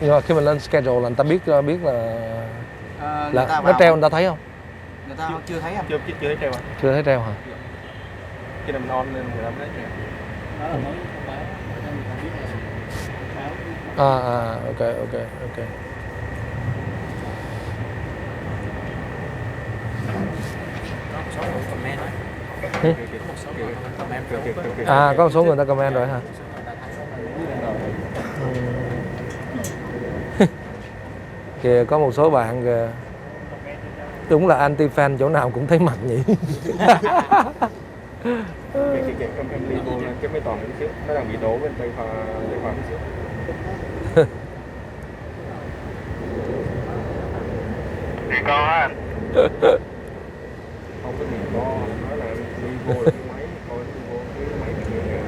Nhưng mà khi mình lên schedule là người ta biết là người ta nó treo, người ta thấy không? Người ta chưa thấy anh. Chưa thấy treo à? Chưa thấy treo hả? Khi nào mình on lên người ta mới thấy treo. Đó là mới thông báo để cho người ta biết là báo. Ok. Có một số người comment đó. Ừ? Một số người comment rồi. Có một số người ta comment rồi hả? Kìa có một số bạn kìa, đúng là anti fan chỗ nào cũng thấy mặt nhỉ. Em đi vô cái máy toàn một xíu, nó đang bị đổ bên tay khoa một xíu. Thì con á anh. Không có gì con, nói là đi vô cái máy, coi đi vô cái máy thì nghe.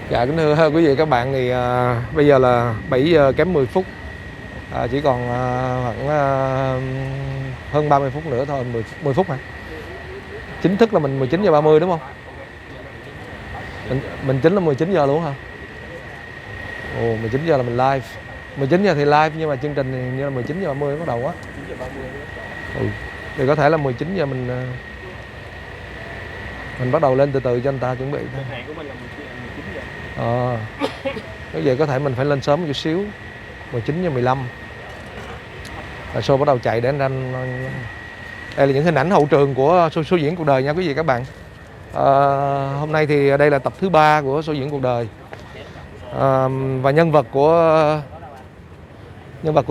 Dạ kính thưa quý vị các bạn, thì bây giờ là 7 giờ kém 10 phút, chỉ còn khoảng hơn 30 phút nữa thôi, 10 phút hả? Chính thức là mình 19 giờ 30 đúng không? Mình chính là 19 giờ luôn hả? Ồ, 19 giờ là mình live. 19 giờ thì live nhưng mà chương trình thì như là 19 giờ 30 bắt đầu á. 9 giờ 30. Thì có thể là 19 giờ mình bắt đầu lên từ từ cho anh ta chuẩn bị thôi. Hẹn của mình là 19 giờ. Như vậy có thể mình phải lên sớm một chút xíu, 19 giờ 15 là show bắt đầu chạy để anh. Đây là những hình ảnh hậu trường của show diễn cuộc đời nha quý vị các bạn. Hôm nay thì đây là tập thứ 3 của show diễn cuộc đời. Và nhân vật của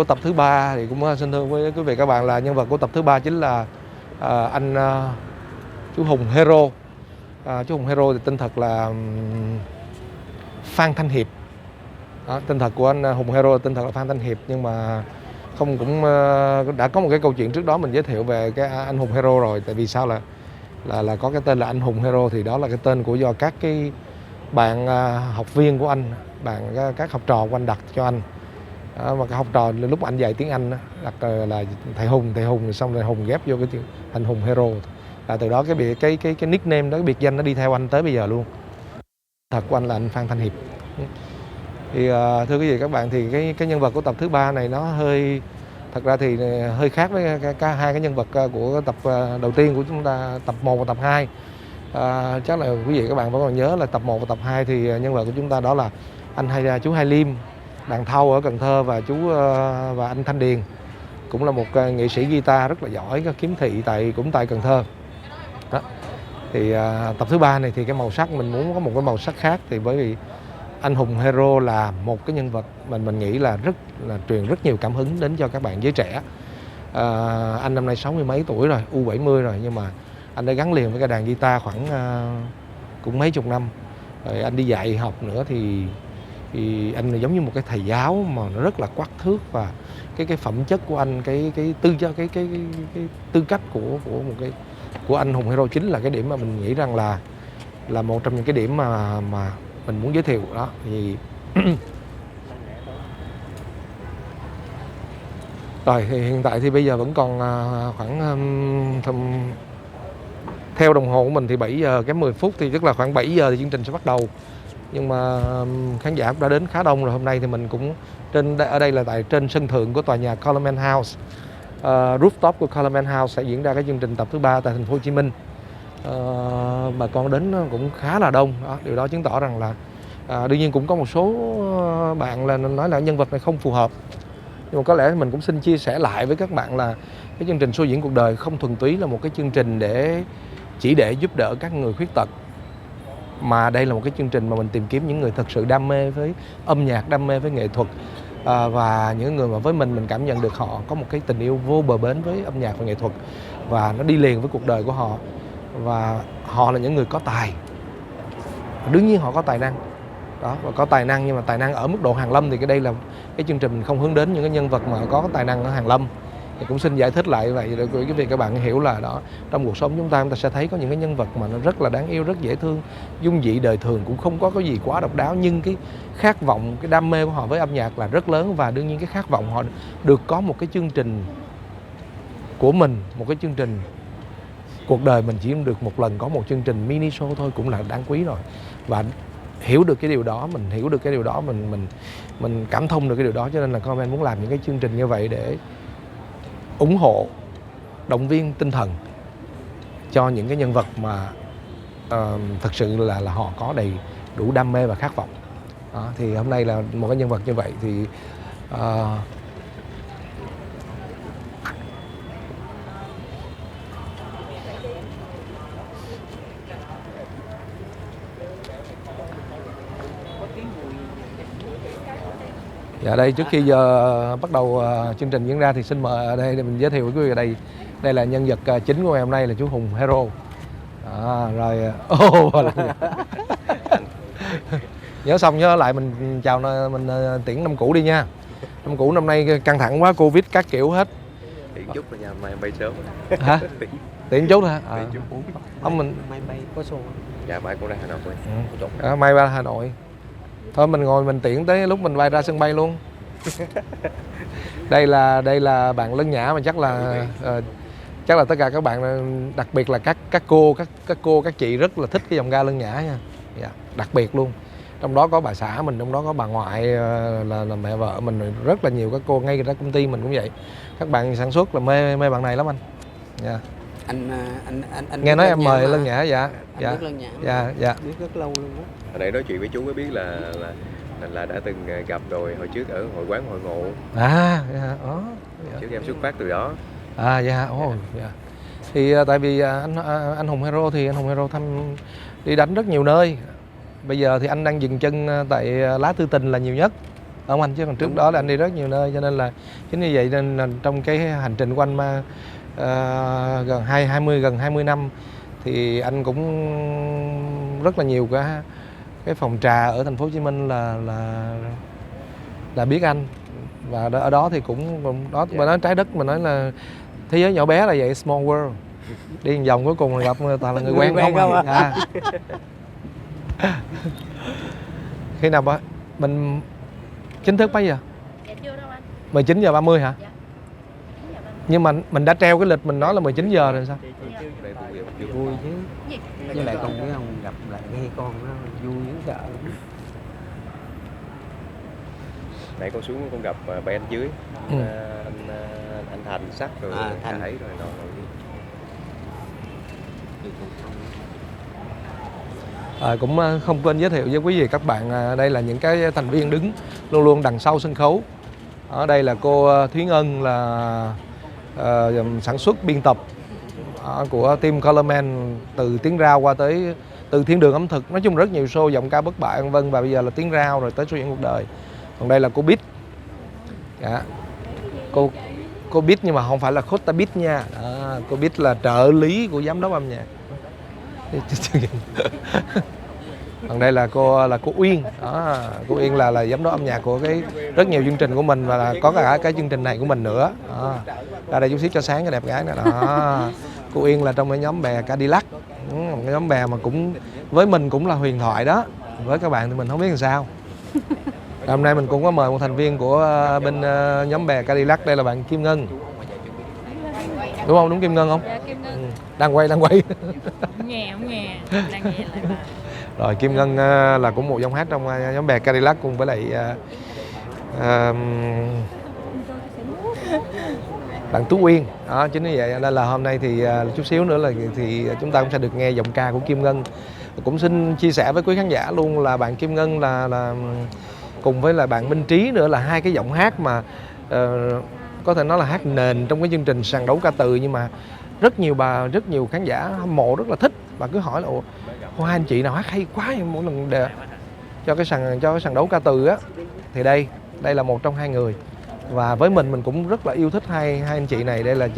tập thứ 3 thì cũng xin thưa với quý vị các bạn là nhân vật của tập thứ 3 chính là anh chú Hùng Hero. Chú Hùng Hero thì tên thật là Phan Thanh Hiệp. Tên thật của anh Hùng Hero tên thật là Phan Thanh Hiệp, nhưng mà cũng đã có một cái câu chuyện trước đó mình giới thiệu về cái anh Hùng Hero rồi. Tại vì sao là có cái tên là anh Hùng Hero, thì đó là cái tên của do các cái bạn học viên của anh, các học trò của anh đặt cho anh. Mà cái học trò lúc anh dạy tiếng Anh đặt là thầy Hùng xong rồi Hùng ghép vô cái tiếng anh Hùng Hero. Là từ đó cái nickname đó, cái biệt danh nó đi theo anh tới bây giờ luôn. Thật của anh là anh Phan Thanh Hiệp. Thì thưa quý vị các bạn, thì cái nhân vật của tập thứ 3 này nó thật ra thì hơi khác với hai cái nhân vật của tập đầu tiên của chúng ta, tập 1 và tập 2. Chắc là quý vị các bạn vẫn còn nhớ là tập 1 và tập 2 thì nhân vật của chúng ta đó là chú Hai Liêm, đàn thâu ở Cần Thơ, và anh Thanh Điền, cũng là một nghệ sĩ guitar rất là giỏi, kiếm thị tại Cần Thơ. Đó. Thì tập thứ 3 này thì cái màu sắc mình muốn có một cái màu sắc khác, thì bởi vì anh Hùng Hero là một cái nhân vật mình nghĩ là truyền rất nhiều cảm hứng đến cho các bạn giới trẻ. Anh năm nay 60 mấy tuổi rồi, U70 rồi, nhưng mà anh đã gắn liền với cái đàn guitar khoảng cũng mấy chục năm rồi. Anh đi dạy học nữa thì anh giống như một cái thầy giáo mà nó rất là quắc thước, và cái phẩm chất của anh, cái tư cách của anh Hùng Hero chính là cái điểm mà mình nghĩ rằng là một trong những cái điểm mà mình muốn giới thiệu đó. Thì rồi thì hiện tại thì bây giờ vẫn còn khoảng theo đồng hồ của mình thì 7 giờ kém 10 phút, thì tức là khoảng 7 giờ thì chương trình sẽ bắt đầu. Nhưng mà khán giả cũng đã đến khá đông rồi. Hôm nay thì mình cũng ở đây là trên sân thượng của tòa nhà Coleman House, rooftop của Coleman House sẽ diễn ra cái chương trình tập thứ 3 tại thành phố Hồ Chí Minh. Bà con đến cũng khá là đông đó. Điều đó chứng tỏ rằng là đương nhiên cũng có một số bạn là nói là nhân vật này không phù hợp, nhưng mà có lẽ mình cũng xin chia sẻ lại với các bạn là cái chương trình show diễn cuộc đời không thuần túy là một cái chương trình để giúp đỡ các người khuyết tật, mà đây là một cái chương trình mà mình tìm kiếm những người thật sự đam mê với âm nhạc, đam mê với nghệ thuật, và những người mà với mình cảm nhận được họ có một cái tình yêu vô bờ bến với âm nhạc và nghệ thuật, và nó đi liền với cuộc đời của họ. Và họ là những người có tài, đương nhiên họ có tài năng đó, và có tài năng nhưng mà tài năng ở mức độ hàn lâm, thì đây là cái chương trình mình không hướng đến những cái nhân vật mà có tài năng ở hàn lâm. Thì cũng xin giải thích lại vậy để quý vị các bạn hiểu là đó, trong cuộc sống chúng ta sẽ thấy có những cái nhân vật mà nó rất là đáng yêu, rất dễ thương, dung dị đời thường, cũng không có cái gì quá độc đáo, nhưng cái khát vọng, cái đam mê của họ với âm nhạc là rất lớn, và đương nhiên cái khát vọng họ được có một cái chương trình của mình, một cái chương trình cuộc đời mình chỉ được một lần có một chương trình mini show thôi cũng là đáng quý rồi. Và hiểu được cái điều đó, mình hiểu được cái điều đó, mình cảm thông được cái điều đó, cho nên là comment muốn làm những cái chương trình như vậy để ủng hộ, động viên tinh thần cho những cái nhân vật mà thực sự là họ có đầy đủ đam mê và khát vọng. Đó, thì hôm nay là một cái nhân vật như vậy thì dạ đây, trước khi giờ bắt đầu chương trình diễn ra thì xin mời ở đây để mình giới thiệu với quý vị ở đây. Đây là nhân vật chính của ngày hôm nay là chú Hùng Hero. Rồi nhớ xong nhớ lại mình chào mình tiễn năm cũ đi nha. Năm cũ năm nay căng thẳng quá, Covid các kiểu hết. Tiễn chút rồi nha, mai bay sớm. Hả? Tiễn chút hả? Tiễn chút. Ông mình Máy bay có số. Dạ mai cũng ra Hà Nội thôi. mai ra Hà Nội. Thôi mình ngồi mình tiễn tới lúc mình bay ra sân bay luôn. Đây là bạn Lân Nhã mà chắc là tất cả các bạn, đặc biệt là các cô các chị rất là thích cái dòng ga Lân Nhã nha. Dạ, đặc biệt luôn. Trong đó có bà xã mình, trong đó có bà ngoại là mẹ vợ mình, rất là nhiều các cô, ngay ra công ty mình cũng vậy. Các bạn sản xuất là mê bạn này lắm anh. Dạ. Anh Nghe nói em mời Lân Nhã. Dạ. Biết Lân Nhã. Dạ. Biết rất lâu luôn đó. Hồi nãy nói chuyện với chú mới biết là đã từng gặp rồi, hồi trước ở hội quán Hội Ngộ. Dạ. Trước em xuất phát từ đó. Dạ. Dạ. Thì tại vì anh Hùng Hero thì anh Hùng Hero đi đánh rất nhiều nơi. Bây giờ thì anh đang dừng chân tại Lá Tư Tình là nhiều nhất, không anh? Chứ còn trước đó là anh đi rất nhiều nơi, cho nên là chính như vậy nên là trong cái hành trình của anh mà gần 20 năm thì anh cũng rất là nhiều cái phòng trà ở thành phố Hồ Chí Minh là biết anh, và ở đó thì cũng đó mà nói trái đất, mà nói là thế giới nhỏ bé là vậy, small world. Đi một vòng cuối cùng là gặp toàn là người quen không à. Khi nào ba mình chính thức mấy giờ? Dạ chưa đâu anh. 19h30 hả? Dạ. Nhưng mà mình đã treo cái lịch mình nói là 19 giờ rồi sao? Vui chứ. Với lại con với ông gặp lại nghe con nó vui dữ sợ. Nãy con xuống con gặp bạn anh dưới, anh Thành Sắc rồi Thành thấy rồi nọ. Cũng không quên giới thiệu với quý vị các bạn, đây là những cái thành viên đứng luôn luôn đằng sau sân khấu. Ở đây là cô Thúy Ngân, là sản xuất biên tập của team Colorman, từ Tiếng Rao qua tới từ Thiên Đường Ẩm Thực, nói chung rất nhiều show, giọng ca bất bại vân, và bây giờ là Tiếng Rao rồi tới Số Chuyện Cuộc Đời. Còn đây là cô Bít. Dạ. Cô Bít nhưng mà không phải là Kota Bít nha. Cô Bít là trợ lý của giám đốc âm nhạc. Còn đây là cô Uyên. Cô Uyên là giám đốc âm nhạc của rất nhiều chương trình của mình, và là có cả cái chương trình này của mình nữa. Ra đây chút xíu cho sáng cái đẹp gái này đó. Cô Uyên là trong cái nhóm bè Cadillac, một cái nhóm bè mà cũng với mình cũng là huyền thoại đó, với các bạn thì mình không biết làm sao. Hôm nay mình cũng có mời một thành viên của bên nhóm bè Cadillac, đây là bạn Kim Ngân. Đúng không? Đúng Kim Ngân không? Dạ, Kim Ngân. Đang quay. Không nghe, đang nghe lại bà. Rồi Kim Ngân là cũng một giọng hát trong nhóm bè Cadillac cùng với lại bạn Tú Uyên. Đó, chính như vậy nên là hôm nay thì chút xíu nữa thì chúng ta cũng sẽ được nghe giọng ca của Kim Ngân. Cũng xin chia sẻ với quý khán giả luôn là bạn Kim Ngân là cùng với lại bạn Minh Trí nữa là hai cái giọng hát mà có thể nói là hát nền trong cái chương trình Sàn Đấu Ca Từ, nhưng mà rất nhiều khán giả hâm mộ rất là thích, và cứ hỏi là hai anh chị nào hát hay quá mỗi lần cho cái sàn đấu ca từ á, thì đây là một trong hai người, và với mình cũng rất là yêu thích hai anh chị này. Đây là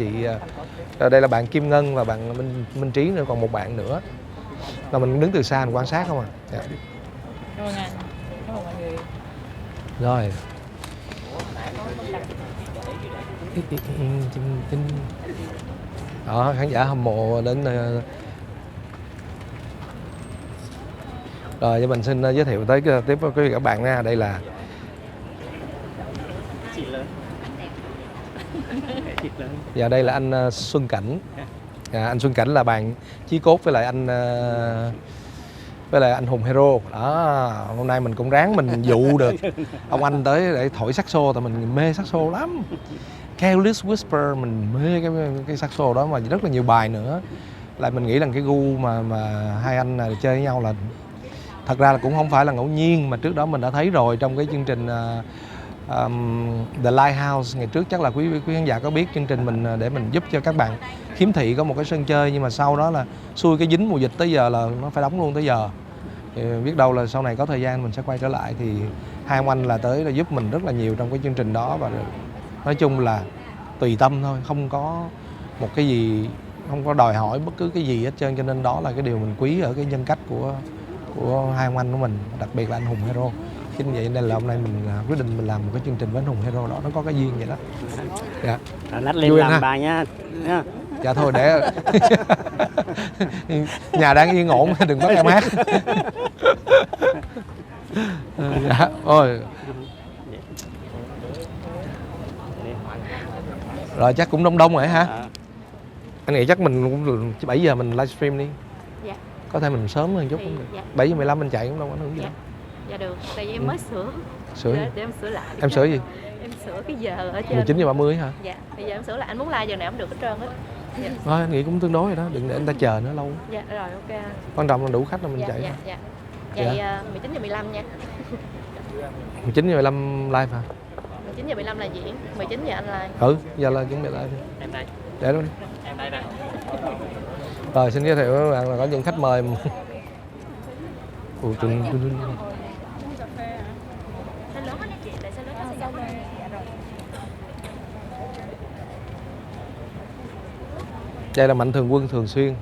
đây là bạn Kim Ngân và bạn Minh Trí nữa, còn một bạn nữa là mình đứng từ xa mình quan sát không à. Dạ. Rồi anh, cảm ơn mọi người. Rồi. Đó, khán giả hâm mộ đến. Rồi cho mình xin giới thiệu tới tiếp với quý vị các bạn nha. Đây là Dạ, đây là anh Xuân Cảnh. Anh Xuân Cảnh là bạn chí cốt với lại với lại anh hùng hero đó. Hôm nay mình cũng ráng mình dụ được ông anh tới để thổi saxo, tại mình mê saxo lắm. Careless Whisper mình mê cái saxo đó, mà rất là nhiều bài nữa. Lại mình nghĩ rằng cái gu mà hai anh này chơi với nhau là thật ra là cũng không phải là ngẫu nhiên, mà trước đó mình đã thấy rồi trong cái chương trình The Lighthouse ngày trước. Chắc là quý khán giả có biết chương trình mình để mình giúp cho các bạn khiếm thị có một cái sân chơi, nhưng mà sau đó là xui cái dính mùa dịch tới giờ là nó phải đóng luôn tới giờ. Thì biết đâu là sau này có thời gian mình sẽ quay trở lại. Thì hai ông anh là tới là giúp mình rất là nhiều trong cái chương trình đó, và nói chung là tùy tâm thôi, không có một cái gì, không có đòi hỏi bất cứ cái gì hết trơn. Cho nên đó là cái điều mình quý ở cái nhân cách của hai ông anh của mình, đặc biệt là anh Hùng Hero. Chính vậy nên là hôm nay mình quyết định mình làm một cái chương trình với anh Hùng Hero đó, nó có cái duyên vậy đó. Dạ. Lát lên Vui làm ha. bài nha. Dạ thôi để nhà đang yên ổn, đừng bắt em hát. Dạ, ôi. Rồi chắc cũng đông đông rồi hả? Anh nghĩ chắc mình cũng 7 giờ mình livestream đi. Dạ. Có thể mình sớm hơn chút cũng được. Dạ. 7 giờ 15 mình chạy cũng đâu có ảnh hưởng gì. Dạ. Dạ được, tại vì em mới sửa. Sửa gì? Để em sửa lại. Em sửa gì? Em sửa cái giờ ở trên. 19:30 hả? Dạ, bây giờ em sửa lại, anh muốn like giờ nào cũng được hết trơn á. Dạ. Thôi anh nghĩ cũng tương đối rồi đó, đừng để người ta chờ nữa lâu. Dạ rồi, ok. Quan trọng là đủ khách là mình Dạ, chạy. dạ, dạ. Vậy 19:15 nha. 19:15 live hả? 19:15 là diễn, 19 giờ anh live. Ừ, giờ là chuẩn bị live đi. Em đây. Để luôn đi. Em đây nè. Rồi xin giới thiệu với các bạn là có những khách mời. Ủa, đây là Mạnh Thường Quân thường xuyên.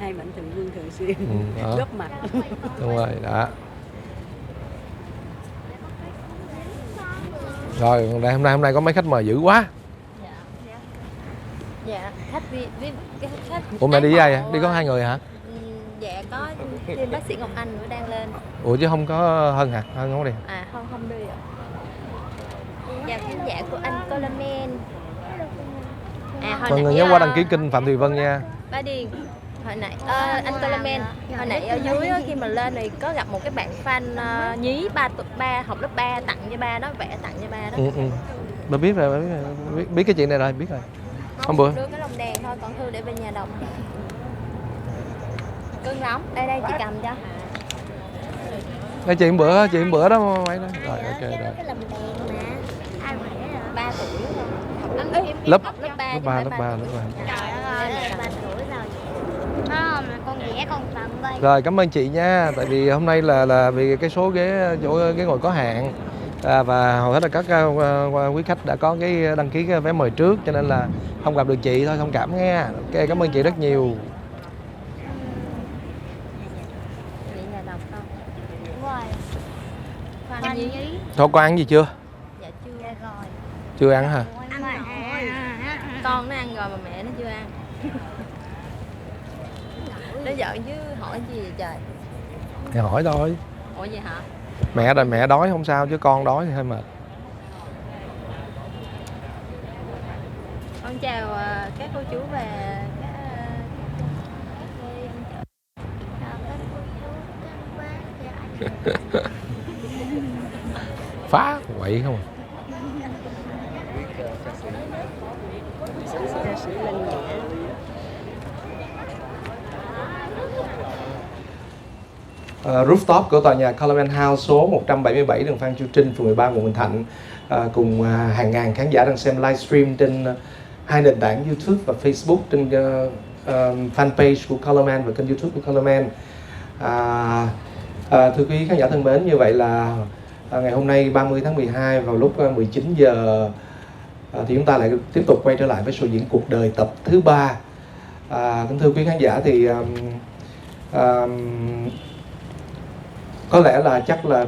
Hai Mạnh Thường Quân thường xuyên Đó. góp mặt. Đúng rồi, đã. Rồi, hôm nay có mấy khách mời dữ quá. Dạ, khách khách. Ủa mẹ đi với ai vậy? Đi có 2 người hả? Dạ có thêm bác sĩ Ngọc Anh nữa đang lên. Ủa chứ không có Hân hả? Hân không có đi. À không đi ạ. Dạ khán giả của anh Coleman. Mọi người nhớ qua đăng ký kênh Phạm Thùy Vân nha. Ba Điền. Hồi nãy anh Coleman, hồi nãy ở dưới khi mà lên thì có gặp một cái bạn fan nhí ba học lớp 3 tặng cho ba đó, vẽ tặng cho ba đó. Bà biết rồi, biết cái chuyện này rồi, biết rồi. Hôm bữa Đưa cái lồng đèn thôi, còn Thư để bên nhà đọc. Cưng lắm. Đây chị cầm cho. cái chuyện bữa đó mấy đó. Rồi ok rồi. Cái lồng đèn mà. Ai vẽ 3 tuổi rồi. Lớp 3. Trời ơi, 3 tuổi rồi. Không, con vẽ con tặng đây. Rồi cảm ơn chị nha, tại vì hôm nay là vì cái số ghế ngồi có hạn, và hầu hết là các quý khách đã có cái đăng ký cái vé mời trước, cho nên là không gặp được chị thôi, thông cảm nha. Ok, cảm ơn chị rất nhiều. Vậy nhà đọc không? Đúng rồi. Khoan nhí. Thôi con ăn gì chưa? Dạ chưa. Dạ rồi. Chưa ăn hả? Ăn rồi. Con nó ăn rồi mà mẹ nó chưa ăn. Nó giận chứ hỏi gì vậy trời? Thì hỏi thôi. Ủa vậy hả? Mẹ rồi, mẹ đói không sao, chứ con đói thì hơi mệt. Con chào các cô chú và Phá quậy không à. Rooftop của tòa nhà Coleman House số 177 đường Phan Chu Trinh, phường 13, quận Bình Thạnh, cùng hàng ngàn khán giả đang xem livestream trên hai nền tảng YouTube và Facebook, trên fanpage của Coleman và kênh YouTube của Coleman. Thưa quý khán giả thân mến, như vậy là ngày hôm nay 30 tháng 12 vào lúc 19 giờ thì chúng ta lại tiếp tục quay trở lại với show diễn cuộc đời tập thứ 3. Kính thưa quý khán giả, thì có lẽ là chắc là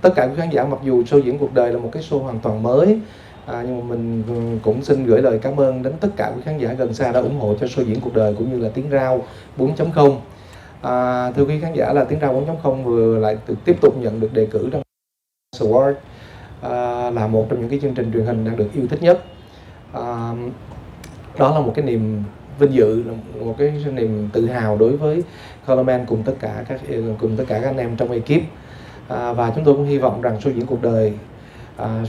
tất cả quý khán giả, mặc dù show diễn cuộc đời là một cái show hoàn toàn mới, nhưng mà mình cũng xin gửi lời cảm ơn đến tất cả quý khán giả gần xa đã ủng hộ cho show diễn cuộc đời cũng như là Tiếng Rao 4.0. Thưa quý khán giả, là Tiếng Rao 4.0 vừa lại tiếp tục nhận được đề cử trong Award, là một trong những cái chương trình truyền hình đang được yêu thích nhất. Đó là một cái niềm vinh dự, là một cái niềm tự hào đối với Colorman cùng tất cả các anh em trong ekip. Và chúng tôi cũng hy vọng rằng show diễn cuộc đời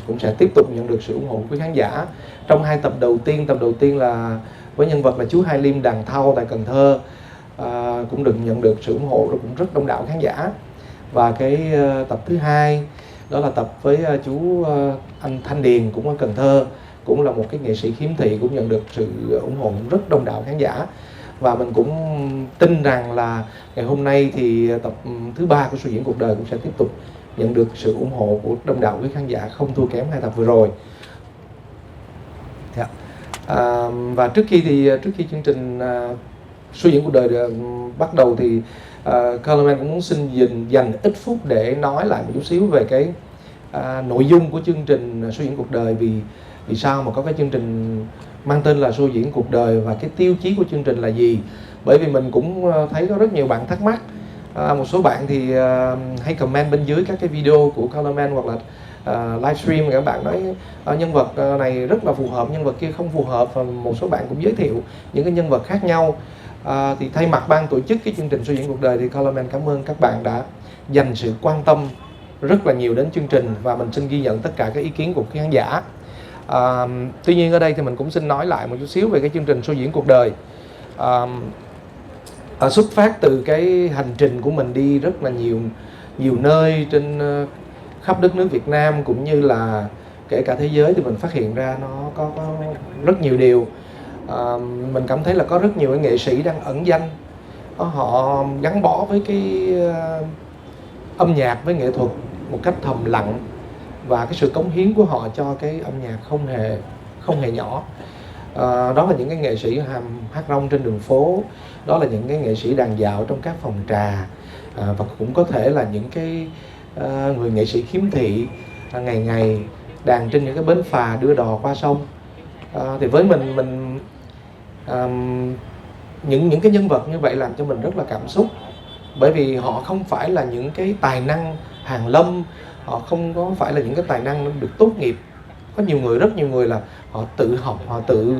cũng sẽ tiếp tục nhận được sự ủng hộ của khán giả. Trong 2 tập đầu tiên là với nhân vật là chú Hai Liêm đàn thau tại Cần Thơ, cũng được nhận được sự ủng hộ cũng rất đông đảo khán giả. Và cái tập thứ 2 đó là tập với chú anh Thanh Điền cũng ở Cần Thơ, cũng là một cái nghệ sĩ khiếm thị, cũng nhận được sự ủng hộ rất đông đảo khán giả. Và mình cũng tin rằng là ngày hôm nay thì tập thứ 3 của show diễn cuộc đời cũng sẽ tiếp tục nhận được sự ủng hộ của đông đảo quý khán giả, không thua kém 2 tập vừa rồi. Và trước khi chương trình show diễn cuộc đời bắt đầu thì Colorman cũng muốn xin dành ít phút để nói lại một chút xíu về cái nội dung của chương trình show diễn cuộc đời, vì sao mà có cái chương trình mang tên là show diễn cuộc đời và cái tiêu chí của chương trình là gì. Bởi vì mình cũng thấy có rất nhiều bạn thắc mắc. Một số bạn thì hay comment bên dưới các cái video của Colorman hoặc là livestream, các bạn nói nhân vật này rất là phù hợp, nhân vật kia không phù hợp, và một số bạn cũng giới thiệu những cái nhân vật khác nhau. Thì thay mặt ban tổ chức cái chương trình show diễn cuộc đời thì Colorman cảm ơn các bạn đã dành sự quan tâm rất là nhiều đến chương trình, và mình xin ghi nhận tất cả các ý kiến của khán giả. Tuy nhiên ở đây thì mình cũng xin nói lại một chút xíu về cái chương trình show diễn cuộc đời. Xuất phát từ cái hành trình của mình đi rất là nhiều nơi trên khắp đất nước Việt Nam cũng như là kể cả thế giới, thì mình phát hiện ra nó có rất nhiều điều. Mình cảm thấy là có rất nhiều nghệ sĩ đang ẩn danh, họ gắn bó với cái âm nhạc, với nghệ thuật một cách thầm lặng, và cái sự cống hiến của họ cho cái âm nhạc không hề nhỏ. Đó là những cái nghệ sĩ hát rong trên đường phố, đó là những cái nghệ sĩ đàn dạo trong các phòng trà, và cũng có thể là những cái người nghệ sĩ khiếm thị ngày ngày đàn trên những cái bến phà đưa đò qua sông. Thì với mình những cái nhân vật như vậy làm cho mình rất là cảm xúc, bởi vì họ không phải là những cái tài năng hàn lâm, họ không có phải là những cái tài năng được tốt nghiệp. Có rất nhiều người là họ tự học, họ tự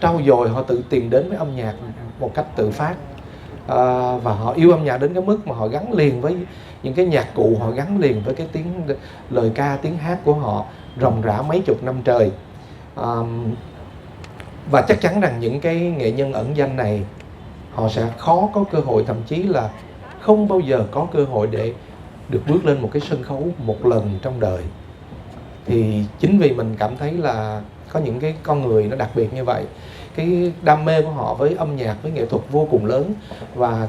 trau dồi, họ tự tìm đến với âm nhạc một cách tự phát, và họ yêu âm nhạc đến cái mức mà họ gắn liền với những cái nhạc cụ, họ gắn liền với cái lời ca, tiếng hát của họ ròng rã mấy chục năm trời. Và chắc chắn rằng những cái nghệ nhân ẩn danh này họ sẽ khó có cơ hội, thậm chí là không bao giờ có cơ hội để được bước lên một cái sân khấu một lần trong đời. Thì chính vì mình cảm thấy là có những cái con người nó đặc biệt như vậy, cái đam mê của họ với âm nhạc, với nghệ thuật vô cùng lớn, và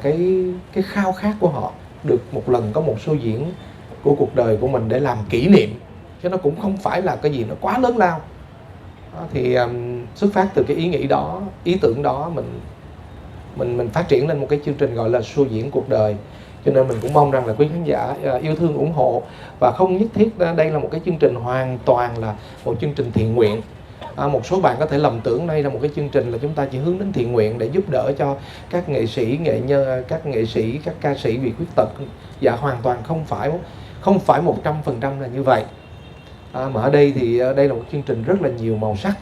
cái khao khát của họ được một lần có một show diễn của cuộc đời của mình để làm kỷ niệm, chứ nó cũng không phải là cái gì nó quá lớn lao. Thì xuất phát từ cái ý nghĩ đó, ý tưởng đó, mình phát triển lên một cái chương trình gọi là show diễn cuộc đời. Cho nên mình cũng mong rằng là quý khán giả yêu thương ủng hộ, và không nhất thiết đây là một cái chương trình hoàn toàn là một chương trình thiện nguyện. Một số bạn có thể lầm tưởng đây là một cái chương trình là chúng ta chỉ hướng đến thiện nguyện để giúp đỡ cho các nghệ sĩ, nghệ nhân, các nghệ sĩ, các ca sĩ bị khuyết tật. Dạ hoàn toàn không phải 100% là như vậy. Mà ở đây thì đây là một chương trình rất là nhiều màu sắc,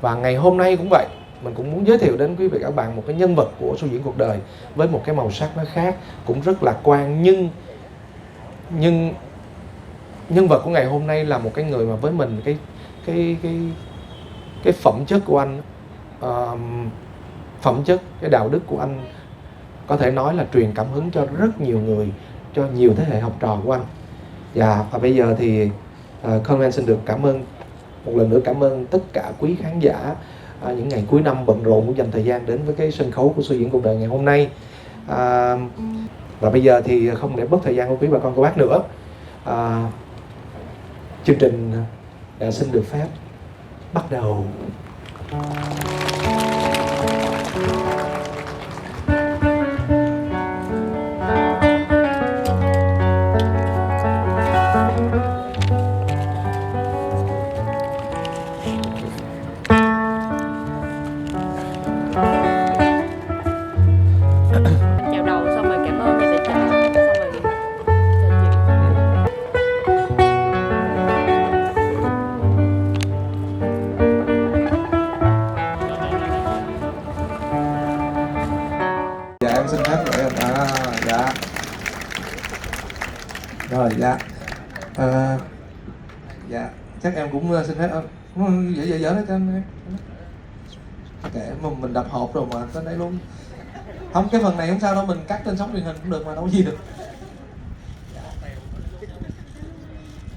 và ngày hôm nay cũng vậy. Mình cũng muốn giới thiệu đến quý vị các bạn một cái nhân vật của show diễn cuộc đời với một cái màu sắc nó khác, cũng rất lạc quan, nhưng nhân vật của ngày hôm nay là một cái người mà với mình cái phẩm chất của anh, phẩm chất, cái đạo đức của anh có thể nói là truyền cảm hứng cho rất nhiều người, cho nhiều thế hệ học trò của anh. Và bây giờ thì Colorman xin được cảm ơn một lần nữa, cảm ơn tất cả quý khán giả những ngày cuối năm bận rộn cũng dành thời gian đến với cái sân khấu của show diễn cuộc đời ngày hôm nay. Và bây giờ thì không để mất thời gian của quý bà con cô bác nữa, chương trình đã xin được phép bắt đầu. Chào đầu xong rồi cảm ơn nhà tài trợ, xong rồi trò chuyện. Rồi dạ. Dạ chắc em cũng xin phép dở đấy cho em. Kệ mà mình đập hộp rồi mà tới đây luôn. Không, cái phần này không sao đâu, mình cắt trên sóng truyền hình cũng được mà, đâu có gì được.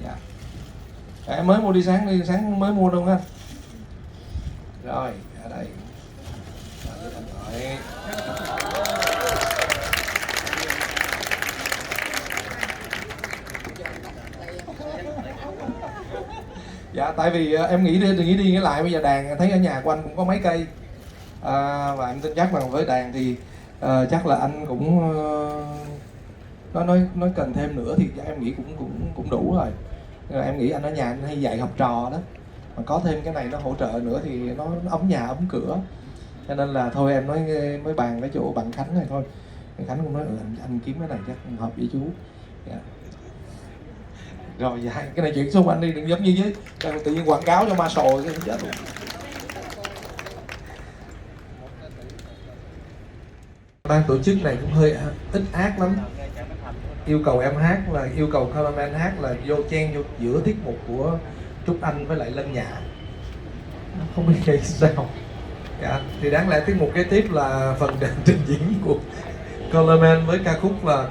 Dạ. Em mới mua đi sáng mới mua đâu ha. Rồi, ở đây. Rồi. Dạ tại vì em nghĩ đi lại, bây giờ đàn thấy ở nhà của anh cũng có mấy cây và em tin chắc là với đàn thì chắc là anh cũng nói cần thêm nữa thì em nghĩ cũng đủ rồi. Em nghĩ anh ở nhà anh hay dạy học trò đó, mà có thêm cái này nó hỗ trợ nữa thì nó ấm nhà ấm cửa, cho nên là thôi em nói mới bàn cái chỗ bạn Khánh này thôi. Khánh cũng nói anh kiếm cái này chắc hợp với chú. Yeah. Rồi dạ, cái này chuyện xung anh đi, đừng giống như với tự nhiên quảng cáo cho Marshall cái chết luôn. Ban tổ chức này cũng hơi ít ác lắm, yêu cầu em hát là yêu cầu Colorman hát là chen vô giữa tiết mục của Trúc Anh với lại Lân Nhã, không biết nghĩ sao. Dạ, thì đáng lẽ tiết mục kế tiếp là phần trình diễn của Colorman với ca khúc là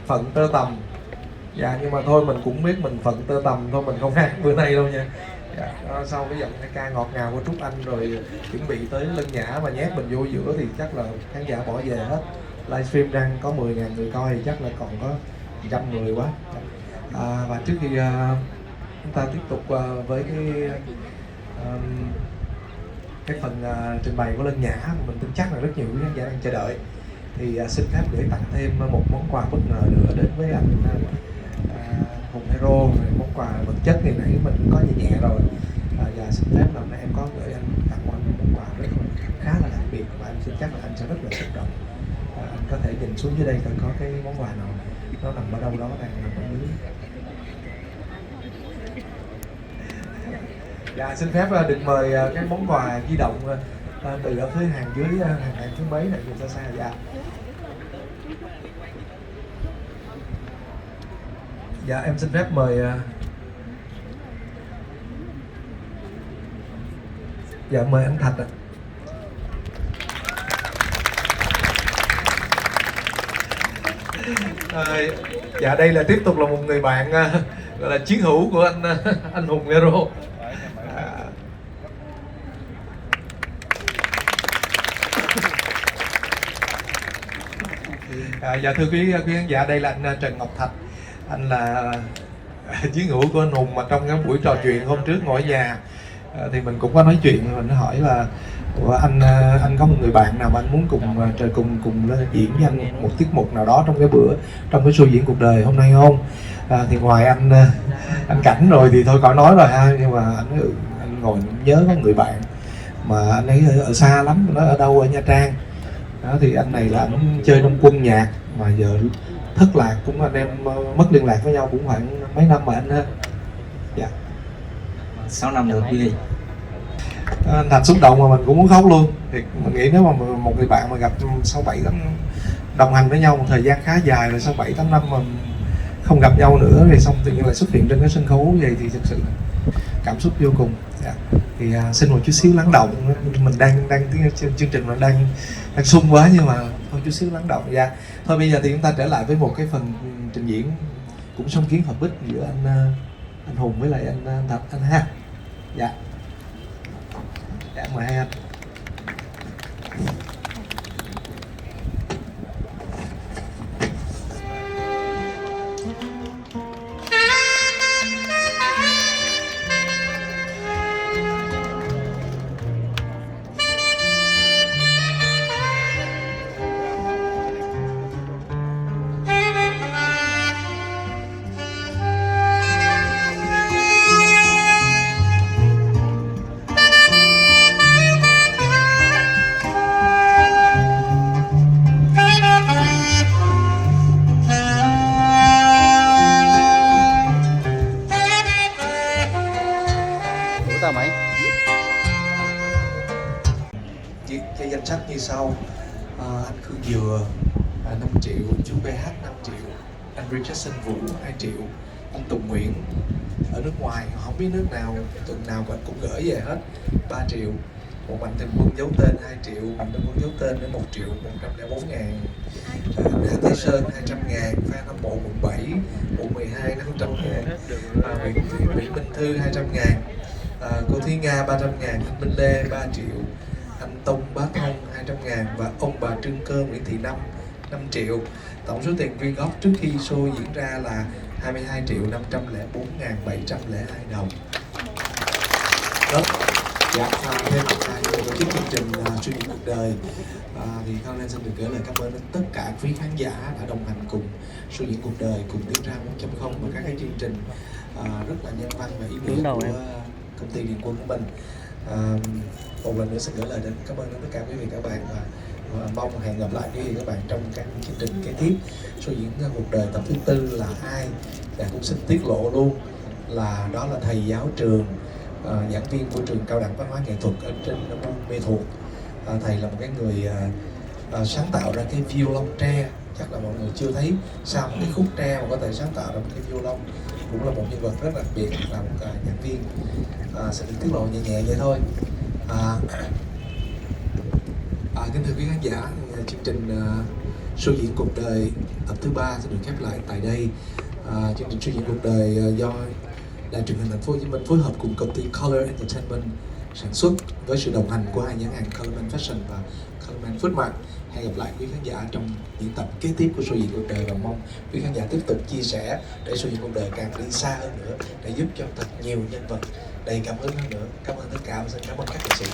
Phận Tơ Tầm. Dạ nhưng mà thôi mình cũng biết mình phận tơ tầm thôi, mình không hát bữa nay đâu nha. Dạ, sau cái giọng ca ngọt ngào của Trúc Anh rồi chuẩn bị tới Lân Nhã mà nhét mình vô giữa thì chắc là khán giả bỏ về hết. Livestream đang có 10.000 người coi thì chắc là còn có 100 người quá. Và trước khi chúng ta tiếp tục với cái phần trình bày của Lân Nhã, mình tin chắc là rất nhiều quý khán giả đang chờ đợi, thì xin phép để tặng thêm một món quà bất ngờ nữa đến với anh Hùng Hero. Món quà vật chất thì nãy mình cũng có nhẹ nhẹ rồi, và xin phép là em có gửi anh tặng anh một món quà rất khá là đặc biệt và em xin chắc là anh sẽ rất là xúc động. Anh có thể nhìn xuống dưới đây coi có cái món quà nào nó nằm ở đâu đó đang nằm ở dưới. Dạ xin phép được mời cái món quà di động từ ở phía hàng dưới, hàng thứ mấy này nhìn xa xa. Dạ. Dạ em xin phép mời dạ mời anh Thạch ạ. Dạ đây là tiếp tục là một người bạn gọi là chiến hữu của anh Hùng Hero. Dạ thưa quý khán giả, đây là anh Trần Ngọc Thạch. Anh là chiến hữu của anh Hùng mà trong cái buổi trò chuyện hôm trước ngồi ở nhà thì mình cũng có nói chuyện, mình hỏi là anh có một người bạn nào mà anh muốn cùng lên diễn với anh một tiết mục nào đó trong cái show diễn cuộc đời hôm nay không? Thì ngoài anh Cảnh rồi thì thôi khỏi nói rồi ha, nhưng mà anh ngồi nhớ có người bạn mà anh ấy ở xa lắm, nó ở đâu ở Nha Trang đó, thì anh này là anh chơi trong quân nhạc mà giờ thất lạc, cũng anh em mất liên lạc với nhau cũng khoảng mấy năm mà anh ha. Dạ 6 năm được đi. Anh Thành xúc động mà mình cũng muốn khóc luôn. Thì mình nghĩ nếu mà một người bạn mà gặp sau 7 năm đồng hành với nhau một thời gian khá dài rồi, sau 7-8 năm mà không gặp nhau nữa thì xong tự nhiên lại xuất hiện trên cái sân khấu vậy thì thực sự cảm xúc vô cùng. Dạ. Thì xin một chút xíu lắng động, mình đang chương trình mà đang sung quá nhưng mà thôi chút xíu lắng động. Dạ. Thôi bây giờ thì chúng ta trở lại với một cái phần trình diễn cũng song kiến hợp bích giữa anh Hùng với lại anh Thạch anh ha. Dạ. Dạ mời hai anh. Cái danh sách như sau: anh Khương Dừa 5 triệu, chú BH 5 triệu, anh Richardson Vũ 2 triệu, anh Tùng Nguyễn ở nước ngoài, không biết nước nào tuần nào anh cũng gửi về hết 3 triệu. Một Mạnh Thường Quân giấu tên 2 triệu, Mạnh Thường Quân giấu tên đến 1 triệu 104 ngàn. Hà Thế Sơn 200 ngàn, Phan Hâm Mộ quận 7, quận 12 500 ngàn, Nguyễn Minh Thư 200 ngàn, cô Thúy Nga 300 ngàn, anh Minh Lê 3 triệu, anh Tông Bá Thông 200 ngàn và ông bà Trương Cơ Nguyễn Thị Năm 5 triệu. Tổng số tiền quyên góp trước khi show diễn ra là 22 triệu 504 ngàn 702 đồng. Đó. Dạ, thêm một tổ chức chương trình Suy Nghĩ Cuộc Đời thì Khang Lên xin được gửi lời cảm ơn đến tất cả quý khán giả đã đồng hành cùng Suy Nghĩ Cuộc Đời, cùng Tiến Ra 1.0 và các cái chương trình rất là nhân văn và ý nghĩa của công ty Điện Quân của mình. Một lần nữa xin gửi lời đến cảm ơn đến tất cả quý vị các bạn và mong hẹn gặp lại quý vị các bạn trong các chương trình kế tiếp. Suy Diễn Cuộc Đời tập thứ 4 là ai? Và cũng xin tiết lộ luôn là đó là thầy giáo trường, giảng viên của trường cao đẳng văn hóa nghệ thuật ở trên Buôn Mê Thuột. Thầy là một cái người sáng tạo ra cái violon tre, chắc là mọi người chưa thấy sao một cái khúc tre mà có thể sáng tạo ra một cái violon, cũng là một nhân vật rất đặc biệt, là một giảng viên. Sẽ được tiết lộ nhẹ nhẹ vậy thôi. Kính thưa quý khán giả, chương trình Show Diễn Cuộc Đời tập thứ 3 sẽ được khép lại tại đây. Chương trình Show Diễn Cuộc Đời do Đài Truyền hình Thành phố Hồ Chí Minh phối hợp cùng công ty Color Entertainment sản xuất với sự đồng hành của hai nhãn hàng Colorman Fashion và Colorman Food Mart. Hẹn gặp lại quý khán giả trong những tập kế tiếp của Show Diễn Cuộc Đời và mong quý khán giả tiếp tục chia sẻ để Show Diễn Cuộc Đời càng đi xa hơn nữa, để giúp cho thật nhiều nhân vật đầy cảm hứng hơn nữa. Cảm ơn tất cả và xin cảm ơn các nghệ sĩ.